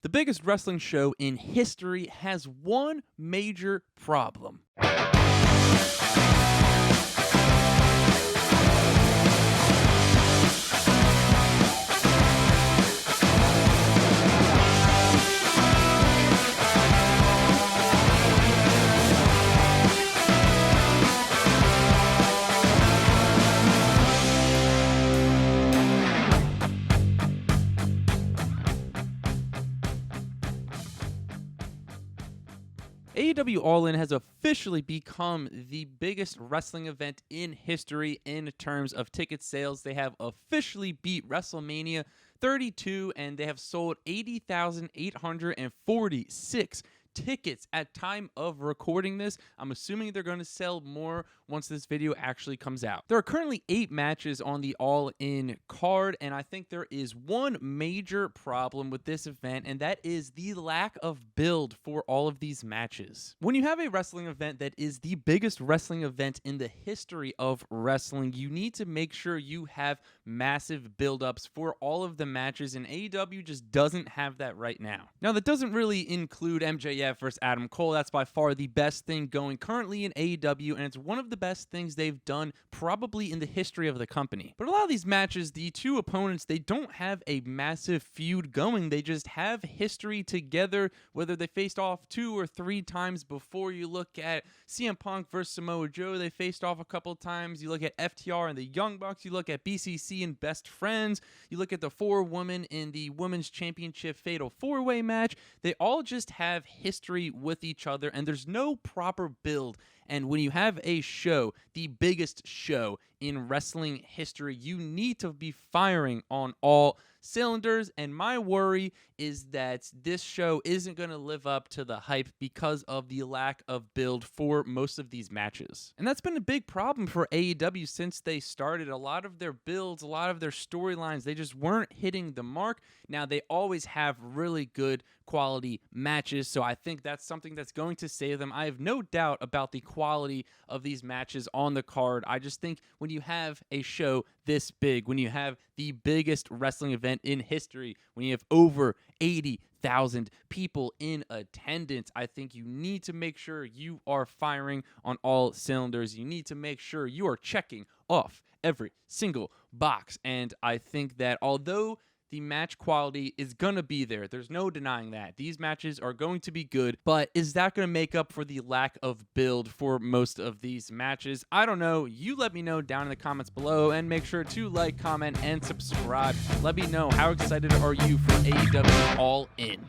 The biggest wrestling show in history has one major problem. AEW All In has officially become the biggest wrestling event in history in terms of ticket sales. They have officially beat WrestleMania 32 and they have sold 80,846 tickets at time of recording this. I'm assuming they're going to sell more once this video actually comes out. There are currently 8 matches on the All-In card, and I think there is one major problem with this event, and that is the lack of build for all of these matches. When you have a wrestling event that is the biggest wrestling event in the history of wrestling, you need to make sure you have massive build-ups for all of the matches, and AEW just doesn't have that right now. Now, that doesn't really include MJF versus Adam Cole. That's by far the best thing going currently in AEW, and it's one of the best things they've done probably in the history of the company. But a lot of these matches, the two opponents, they don't have a massive feud going. They just have history together, whether they faced off 2 or 3 times before. You look at CM Punk versus Samoa Joe, they faced off a couple times. You look at FTR and the Young Bucks. You look at BCC and Best Friends. You look at the 4 women in the Women's Championship Fatal 4-Way match. They all just have history with each other, and there's no proper build. And when you have a show, the biggest show in wrestling history, you need to be firing on all cylinders. And my worry is that this show isn't going to live up to the hype because of the lack of build for most of these matches. And that's been a big problem for AEW since they started. A lot of their builds, a lot of their storylines, they just weren't hitting the mark. Now, they always have really good quality matches, so I think that's something that's going to save them. I have no doubt about the quality of these matches on the card. I just think when you have a show this big, when you have the biggest wrestling event in history, when you have over 80,000 people in attendance, I think you need to make sure you are firing on all cylinders. You need to make sure you are checking off every single box. And I think that although the match quality is going to be there, there's no denying that. These matches are going to be good, but is that going to make up for the lack of build for most of these matches? I don't know. You let me know down in the comments below, and make sure to like, comment, and subscribe. Let me know, how excited are you for AEW All In?